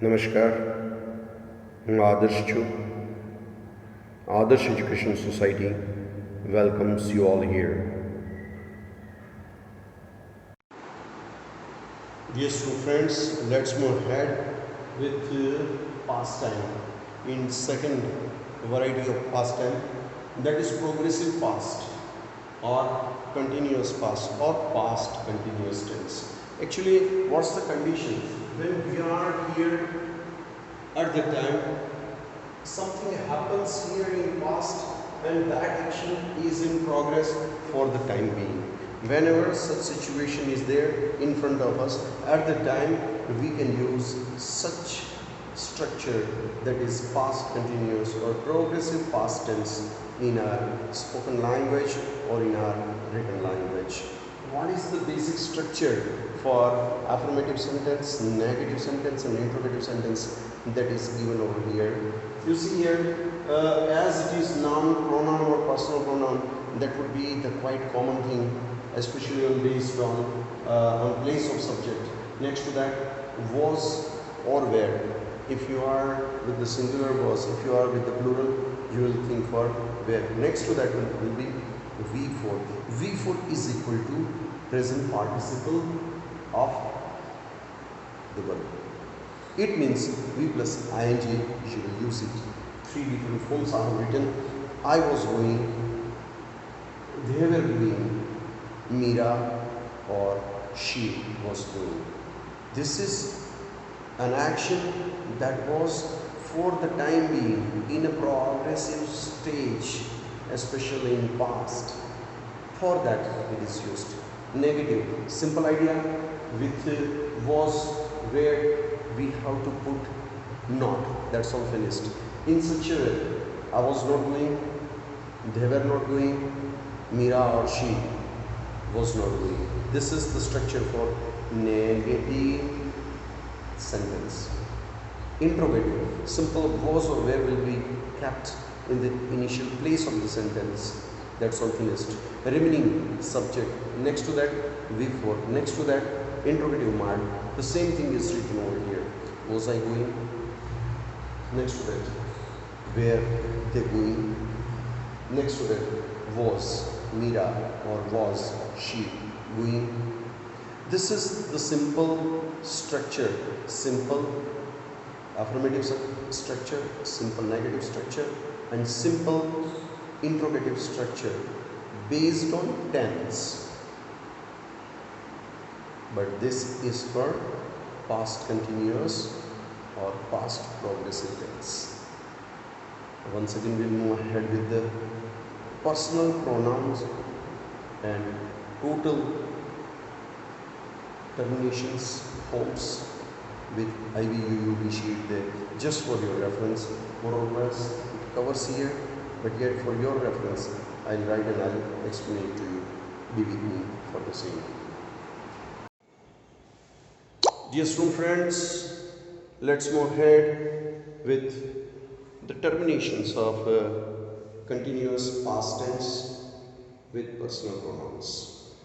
નમસ્કાર, હું આદર્શ છું. Adarsh Education Society welcomes you all here. Dear student friends, let's move ahead with past time. In second variety of past time, that is progressive past or continuous past or past continuous tense. Actually, what's the condition? When we are here at the time, something happens here in past and that action is in progress for the time being. Whenever such situation is there in front of us, at the time we can use such structure, that is past continuous or progressive past tense, in our spoken language or in our written language. What is the basic structure for affirmative sentence, negative sentence and interrogative sentence? That is given over here. You see here, as it is noun, pronoun or personal pronoun, that would be the quite common thing, especially based on place of subject. Next to that, was or where. If you are with the singular was, if you are with the plural, you will think for where. Next to that one will be V4. V4 is equal to present participle of the verb. It means V plus ing, you will use it. Three different forms are written. I was going, they were doing, Mira or she was doing. This is an action that was for the time being in a progressive stage, especially in past. For that it is used. Negative, simple idea, with was, where we have to put not. That's all finished. In such a way, I was not doing, they were not doing, Mira or she was not doing. This is the structure for negative sentence. Interrogative, simple was or where will be kept in the initial place of the sentence. That's all finished. Remaining subject, next to that V4, next to that interrogative mark. The same thing is written over here. Was I going? Next to that, where they going? Next to that, was Mira or was she going? This is the simple structure, simple affirmative structure, simple negative structure, and simple interrogative structure based on tense. But this is for past continuous or past progressive tense. Once again, we'll move ahead with the personal pronouns and total terminations forms with IVUU sheet there, just for your reference. More or less it covers here, but yet for your reference I'll write and I'll explain it to you. Be with me for the same. Dear student friends, let's move ahead with the terminations of continuous past tense with personal pronouns.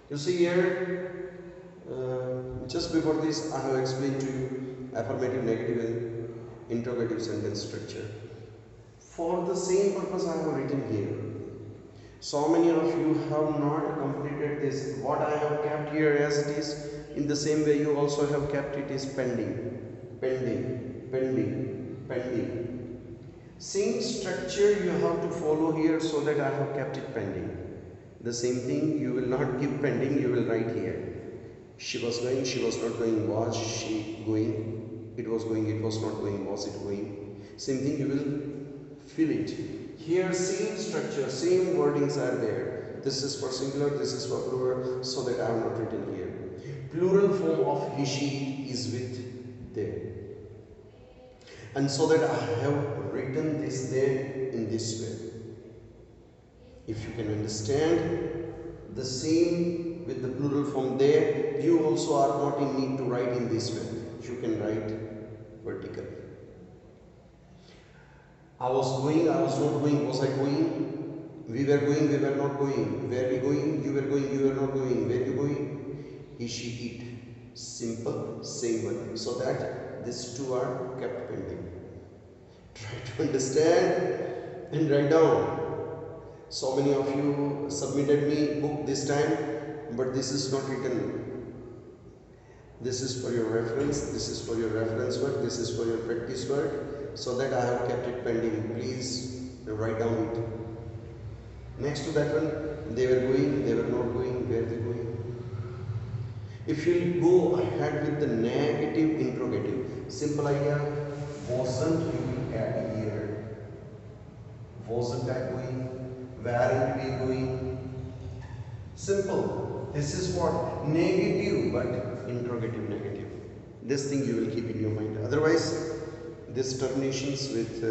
You see here, just before this I have explained to you affirmative, negative and interrogative sentence structure. For the same purpose I have written here. So many of you have not completed this. What I have kept here as it is, in the same way you also have kept it is pending, pending, pending, pending. Same structure you have to follow here, so that I have kept it pending. The same thing you will not give pending, you will write here. She was going, she was not going, was she going, it was going, it was not going, was it going. Same thing you will fill it. Here same structure, same wordings are there. This is for singular, this is for plural, so that I have not written here. Plural form of he, she is with them. And so that I have written this there in this way. If you can understand, the same with the plural form there, you also are not in need to write in this way. You can write vertical. I was going, I was not going, was I going? We were going, we were not going. Were we going? You were going, you were not going. Were you going? He, she, it. simple, same one, so that these two are kept pending. Try to understand and write down. So many of you submitted me book this time, but this is not written. This is for your reference, this is for your reference work, this is for your practice work, so that I have kept it pending. Please write down it. Next to that one, they were going, they were not going, where they going. If you go ahead with the negative interrogative, simple idea, wasn't, you will add here. Wasn't I going? Weren't we going? Simple. This is what? Negative, but interrogative negative. This thing you will keep in your mind. Otherwise, these terminations with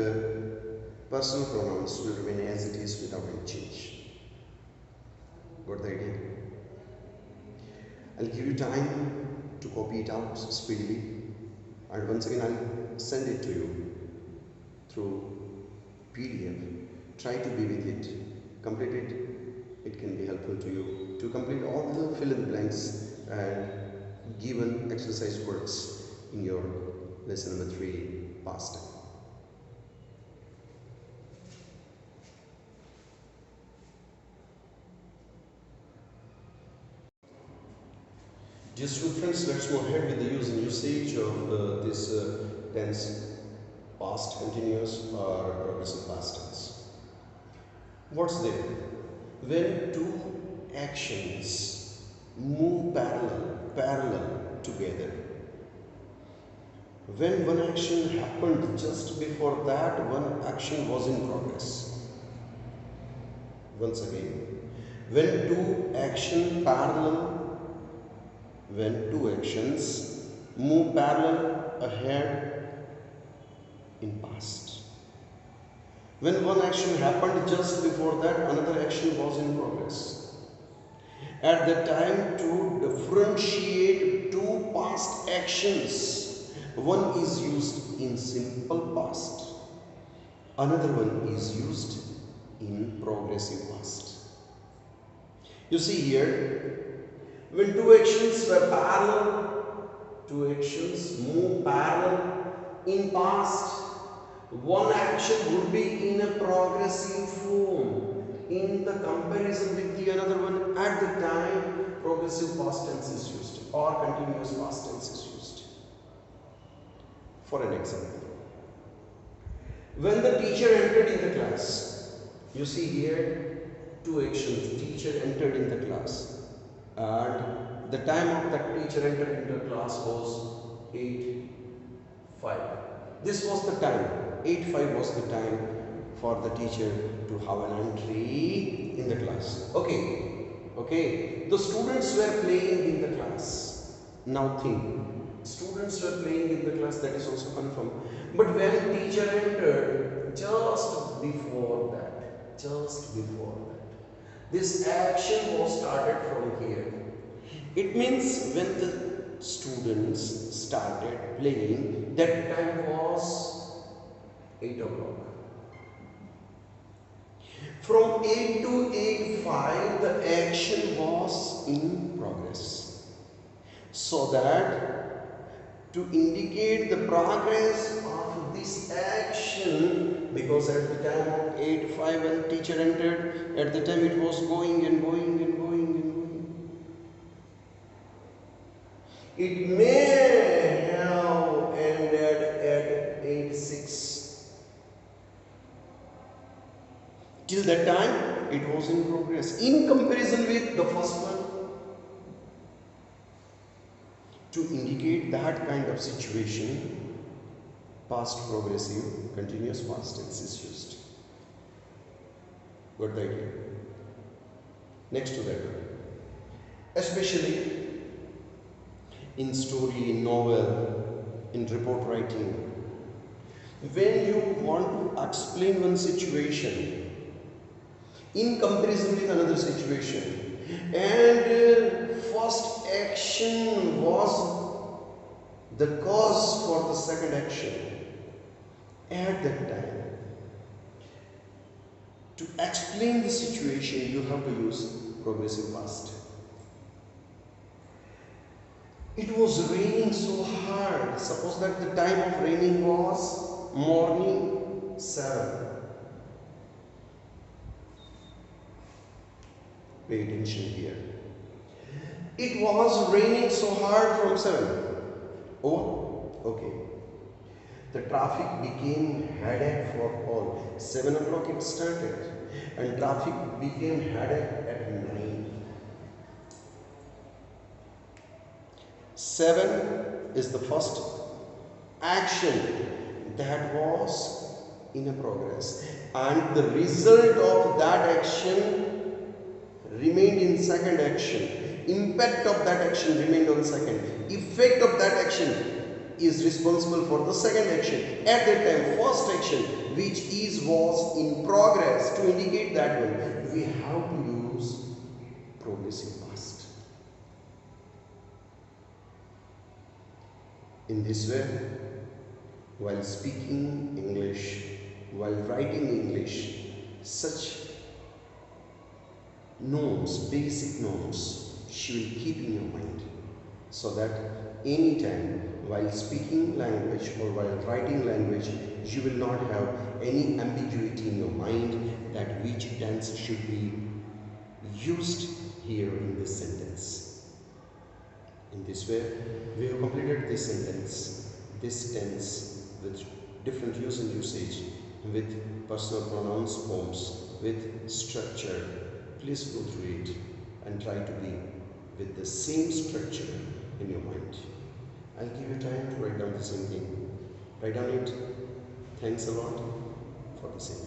personal pronouns will remain as it is without any change. Got the idea? I'll give you time to copy it out speedily, and once again I'll send it to you through PDF. Try to be with it, complete it. It can be helpful to you to complete all the fill in the blanks and given exercise works in your lesson number 3 past time. Dear student friends, let's go ahead with the use and usage of this tense past continuous or progressive past tense. What's there? When two actions move parallel together. When one action happened, just before that one action was in progress. Once again, when two actions move parallel ahead in past. When one action happened, just before that another action was in progress. At the time to differentiate two past actions, one is used in simple past, another one is used in progressive past. You see here, when two actions were parallel, two actions move parallel in past, one action would be in a progressive form in the comparison with the another one at the time progressive past tense is used or continuous past tense is used. For an example, when the teacher entered in the class, you see here two actions, teacher entered in the class, and the time of that teacher entered into the class was 8:05. This was the time, 8:05 was the time for the teacher to have an entry in the class. Okay. The students were playing in the class. Now think, students were playing in the class, that is also confirmed. But when teacher entered, just before that, this action was started from here. It means when the students started playing, that time was 8 o'clock. From 8 to 8:05, the action was in progress. So that to indicate the progress of this action, because at the time of 8:05 when teacher entered, at the time it was going and going and going and going. It may have ended at 8:06. Till that time it was in progress in comparison with the first one. To indicate that kind of situation, past progressive continuous past tense is used. Got the idea? Next to that, especially in story, in novel, in report writing, when you want to explain one situation in comparison with another situation, and first action was the cause for the second action, at that time to explain the situation you have to use progressive past. It was raining so hard. Suppose that the time of raining was morning 7. Pay attention here. It was raining so hard from 7. Oh, okay. The traffic became headache for all. 7 o'clock it started, and traffic became headache at 9. 7 is the first action that was in a progress, and the result of that action remained in second action. Impact of that action remained on second. Effect of that action is responsible for the second action. At that time, first action, which is was in progress, to indicate that one, we have to use progressive past. In this way, while speaking English, while writing English, such norms, basic norms, she will keep in your mind, so that anytime while speaking language or while writing language, you will not have any ambiguity in your mind that which tense should be used here in this sentence. In this way, we have completed this sentence, this tense with different use and usage, with personal pronouns forms, with structure. Please go through it and try to be with the same structure in your mind. I'll give you time to write down the same thing. Write down it. Thanks a lot for the same.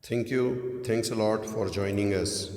Thank you. Thanks a lot for joining us.